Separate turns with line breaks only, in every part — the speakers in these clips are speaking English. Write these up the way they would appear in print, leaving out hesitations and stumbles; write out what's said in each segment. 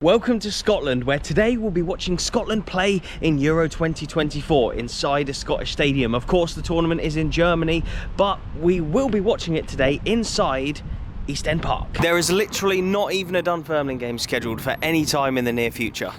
Welcome to Scotland, where today we'll be watching Scotland play in Euro 2024 inside a Scottish stadium. Of course, the tournament is in Germany, but we will be watching it today inside East End Park. There is literally not even a Dunfermline game scheduled for any time in the near future.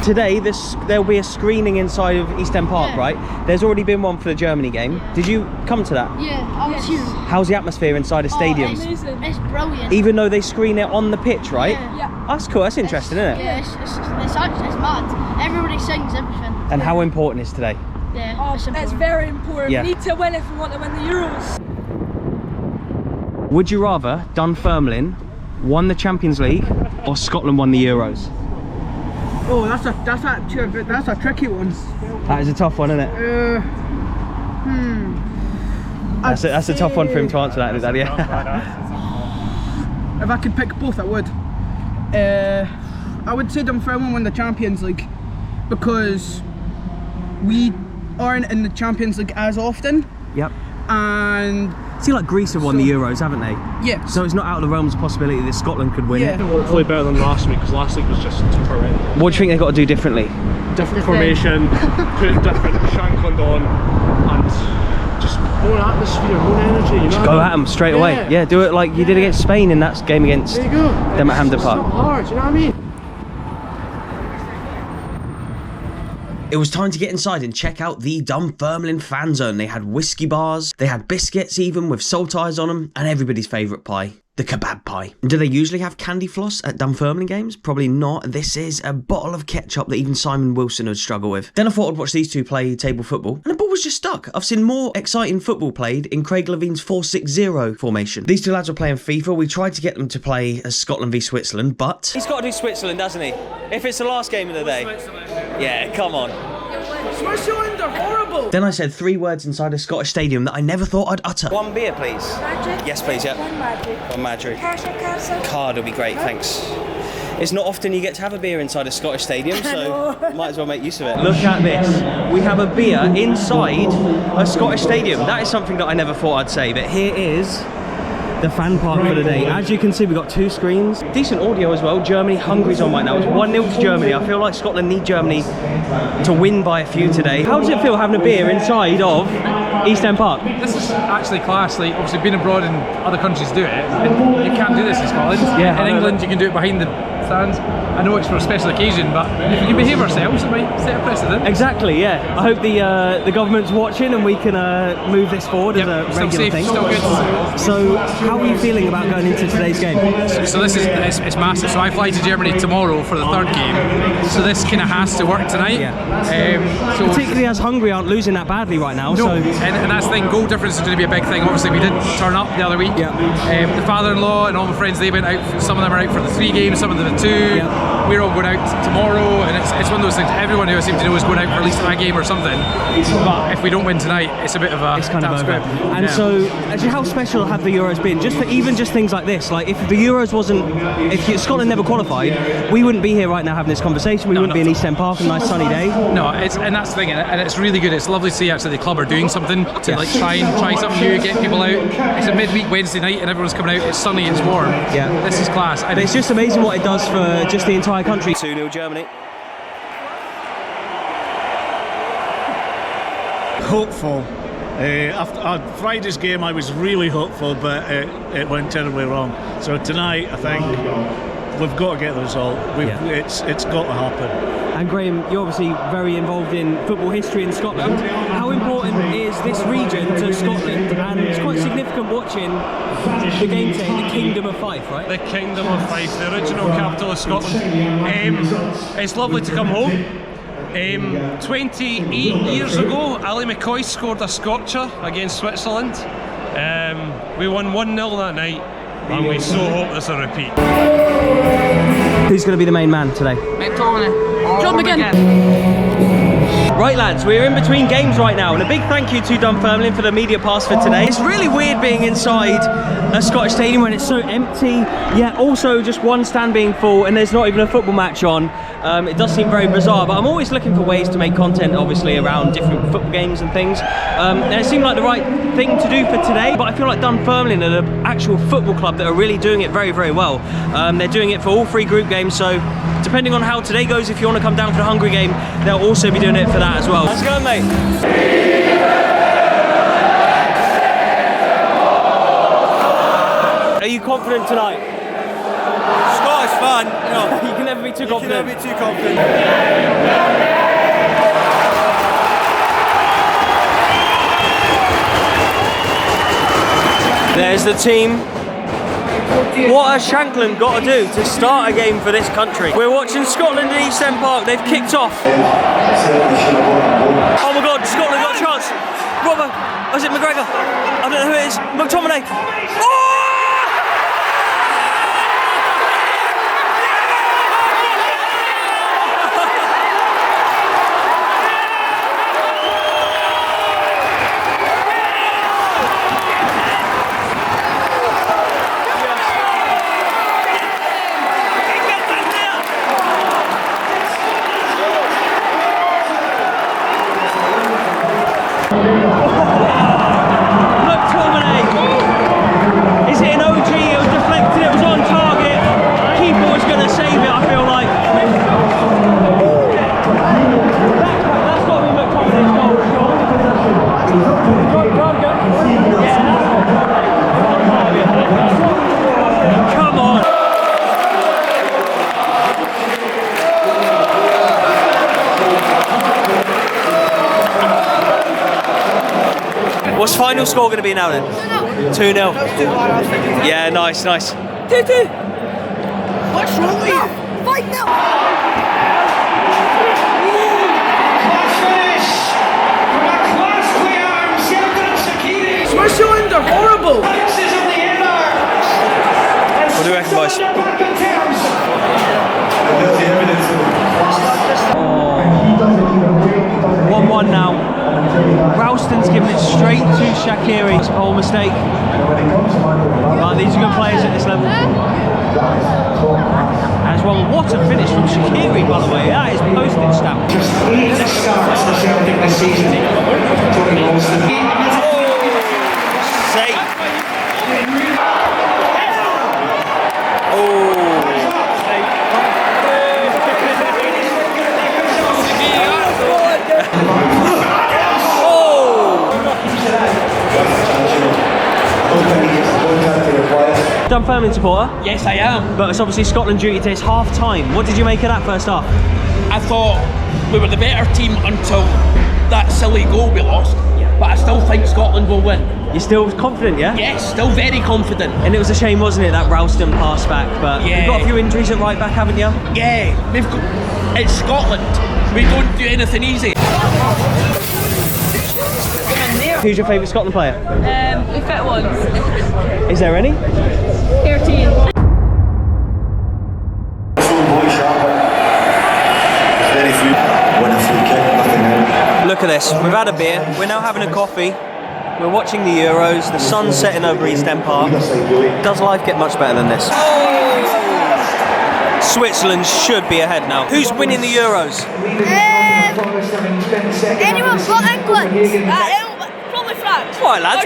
Today, there'll be a screening inside of East End Park, right? There's already been one for the Germany game. Did you come to that?
Yeah, I was here.
How's the atmosphere inside a stadium?
It's brilliant.
Even though they screen it on the pitch, right?
Yeah.
That's cool, that's interesting, isn't it?
Yeah, it's mad. Everybody sings everything.
And how important is today?
Yeah,
it's very important.
Yeah.
We need to win if we want to win the Euros.
Would you rather Dunfermline won the Champions League or Scotland won the Euros?
Oh, that's a tricky one.
That is a tough one, isn't it? That's a tough one for him to answer that, Daddy.
If I could pick both, I would. I would say Dunfermline won the Champions League because we aren't in the Champions League as often.
Yep.
And
see, like Greece have won the Euros, haven't they?
Yeah.
So it's not out of the realms of possibility that Scotland could win it.
Hopefully better than last week, because last week was just horrendous.
What do you think they've got to do differently?
Different formation, put different Shankland on, and just more atmosphere, more energy. You know
Go at them straight away. Yeah, do it like you did against Spain in that game against
there you go.
them at Hampden
It's
Park.
not hard, you know what I mean?
It was time to get inside and check out the Dunfermline fan zone. They had whiskey bars, they had biscuits even with salt eyes on them, and everybody's favourite pie, the kebab pie. Do they usually have candy floss at Dunfermline games? Probably not. This is a bottle of ketchup that even Simon Wilson would struggle with. Then I thought I'd watch these two play table football, and the ball was just stuck. I've seen more exciting football played in Craig Levine's 4-6-0 formation. These two lads were playing FIFA. We tried to get them to play as Scotland v Switzerland, but he's got to do Switzerland, doesn't he? If it's the last game of the day. Yeah, come on.
Switzerland are horrible.
Then I said 3 words inside a Scottish stadium that I never thought I'd utter. One beer, please.
Magic.
Yes, please, yeah. One Madrid. Card will be great, thanks. It's not often you get to have a beer inside a Scottish stadium, so might as well make use of it. Look at this. We have a beer inside a Scottish stadium. That is something that I never thought I'd say, but here is the fan park for the day. As you can see, we've got 2 screens. Decent audio as well. Germany, Hungary's on right now. It's 1-0 to Germany. I feel like Scotland need Germany to win by a few today. How does it feel having a beer inside of East End Park?
This is actually class. Like, obviously being abroad in other countries do it, and you can't do this in Scotland.
Yeah,
in England you can do it behind the stands. I know it's for a special occasion, but if we can behave ourselves, it might set a precedent.
Exactly, yeah. I hope the government's watching and we can move this forward as a
still
regular
safe,
thing.
still good.
So, how are you feeling about going into today's game?
So this is it's massive. So I fly to Germany tomorrow for the 3rd game. So this kind of has to work tonight.
Yeah.
So
particularly as Hungary aren't losing that badly right now.
no,
So
and that's the thing. Goal difference is going to be a big thing. Obviously, we didn't turn up the other week.
Yeah.
The father-in-law and all my friends, they went out. Some of them are out for the 3 games, some of them the 2.
Yeah.
We're all going out tomorrow, and it's one of those things. Everyone who I seem to know is going out for at least a game or something. But if we don't win tonight, it's a bit of a
it's kind of over.
script.
And so, actually, how special have the Euros been? Just for even just things like this. Like if the Euros wasn't, if Scotland never qualified, we wouldn't be here right now having this conversation. We wouldn't be in East End Park on a nice sunny day.
No, and that's the thing, and it's really good. It's lovely to see actually the club are doing something to like try something new, get people out. It's a midweek Wednesday night, and everyone's coming out. It's sunny, it's warm.
Yeah,
this is class.
And it's just amazing what it does for just the entire country. 2-0 Germany.
Hopeful. After Friday's game I was really hopeful, but it went terribly wrong. So tonight I think we've got to get the result. It's got to happen. And Graham, you're obviously very involved in football history in Scotland. How important is this region to Scotland? And it's quite significant watching the game today in the Kingdom of Fife, right?
The Kingdom of Fife, the original capital of Scotland. It's lovely to come home. 28 years ago, Ali McCoy scored a scorcher against Switzerland. We won 1-0 that night, and we so hope there's a repeat.
Who's going to be the main man today?
McTominay. John McGinn.
Right lads, we're in between games right now, and a big thank you to Dunfermline for the media pass for today. It's really weird being inside a Scottish stadium when it's so empty, yet also just one stand being full and there's not even a football match on. It does seem very bizarre, but I'm always looking for ways to make content, obviously, around different football games and things. And it seemed like the right thing to do for today, but I feel like Dunfermline are the actual football club that are really doing it very, very well. They're doing it for all 3 group games, so depending on how today goes, if you want to come down for the Hungary game, they'll also be doing it for that as well. Let's go, mate. Are you confident tonight?
Scottish fan, you know.
You can never be too confident.
You can never be too confident.
There's the team. What has Shankland got to do to start a game for this country? We're watching Scotland at East End Park. They've kicked off. Oh my God, Scotland got a chance. Robert, is it McGregor? I don't know who it is. McTominay. Oh! McTominay! Is it an OG? It was deflected, it was on target. Keeper was going to save it, I feel like. That's got to be McTominay's goal. Come on! What's final score going to be now then? 2-0. Yeah, nice.
2-2. What's wrong with you? 5-0.
Smash your under, horrible!
What do you reckon, boys? 1-1 now. Ralston's giving it straight to Shaqiri. It's a whole mistake. But these are good players at this level. As well, what a finish from Shaqiri, by the way. That is postage stamp. Save. Dunfermline supporter?
Yes, I am.
But it's obviously Scotland duty today. It's half time. What did you make of that first half?
I thought we were the better team until that silly goal we lost. But I still think Scotland will win.
You're still confident, yeah?
Yes, still very confident.
And it was a shame, wasn't it, that Ralston pass back? But you've got a few injuries at right back, haven't you?
Yeah, it's Scotland. We don't do anything easy.
Who's your favourite Scotland player?
The fit ones.
Is there any?
13.
Look at this, we've had a beer, we're now having a coffee, we're watching the Euros, the sun's setting over East End Park. Does life get much better than this? Switzerland should be ahead now. Who's winning the Euros?
Anyone but England. Probably France.
Right lads,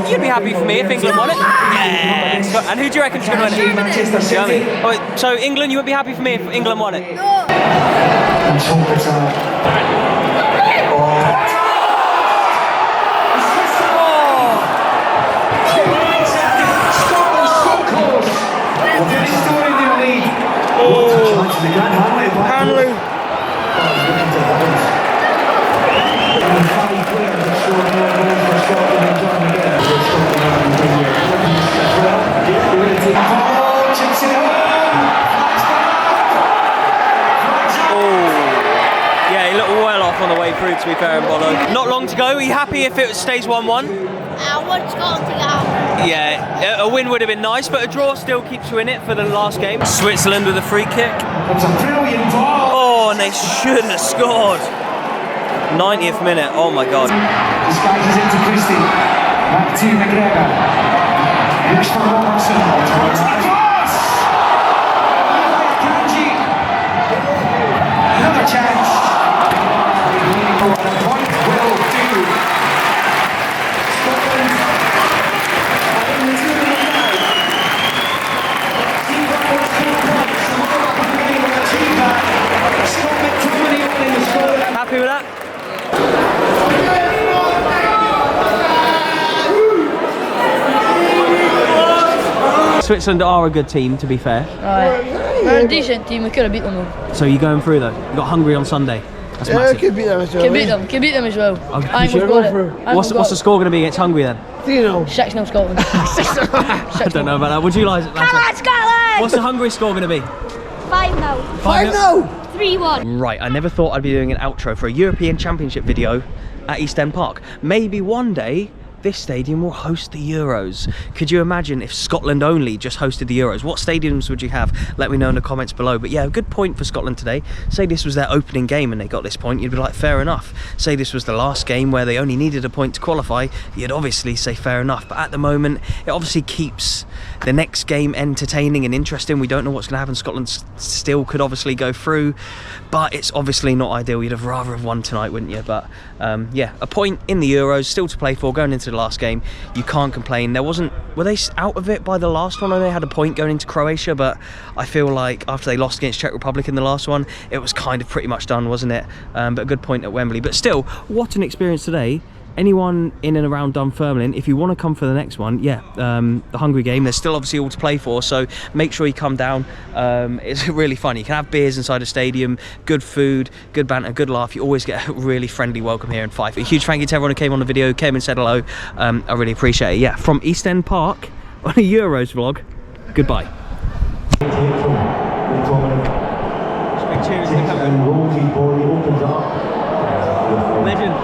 you'd be happy for me if England won it? Yes! And who do you reckon's going to win it? Germany. Oh, wait, so England, you would be happy for me if England won it?
No.
Hanley. Yeah, he looked well off on the way through, to be fair, in Bono. Not long to go. Are you happy if it stays 1-1?
I want Scotland to get out.
Yeah, a win would have been nice, but a draw still keeps you in it for the last game. Switzerland with a free kick. Oh, and they should have scored. 90th minute, oh my god.
Disguises into Christie. Back to McGregor. Looks for Robertson. Towards the cross! Kanji. Another chance. The point will do. Scotland are in the tournament now. Team Wales 4 points. McTominay will achieve that. Scott McTominay in the score.
Happy with that? Switzerland are a good team, to be fair.
They're a decent team, we could have beat them though.
So you're going through though? You got Hungary on Sunday. That's massive.
Could beat them as well.
Can beat them as well.
I what's the score going to be against Hungary then?
3-0.
6-0 Scotland.
I don't know about that. Would you like it?
Come on, Scotland!
What's the Hungary score going to be?
5-0.
5-0.
3-1.
Right, I never thought I'd be doing an outro for a European Championship video at East End Park. Maybe one day this stadium will host the Euros. Could you imagine if Scotland only just hosted the Euros? What stadiums would you have? Let me know in the comments below. But yeah, a good point for Scotland today. Say this was their opening game and they got this point, you'd be like, fair enough. Say this was the last game where they only needed a point to qualify, you'd obviously say fair enough. But at the moment, it obviously keeps the next game entertaining and interesting. We don't know what's going to happen. Scotland still could obviously go through, but it's obviously not ideal. You'd have rather have won tonight, wouldn't you? But yeah, a point in the Euros, still to play for, going into the last game. You can't complain. Were they out of it by the last one? I know they had a point going into Croatia, but I feel like after they lost against Czech Republic in the last one, it was kind of pretty much done, wasn't it? But a good point at Wembley. But still, what an experience today. Anyone in and around Dunfermline, if you want to come for the next one, yeah, the Hungary game, there's still obviously all to play for, so make sure you come down. It's really fun. You can have beers inside the stadium, good food, good banter, good laugh. You always get a really friendly welcome here in Fife. A huge thank you to everyone who came on the video, came and said hello. I really appreciate it. Yeah, from East End Park on a Euros vlog, goodbye. Big cheers to the camera. Legend.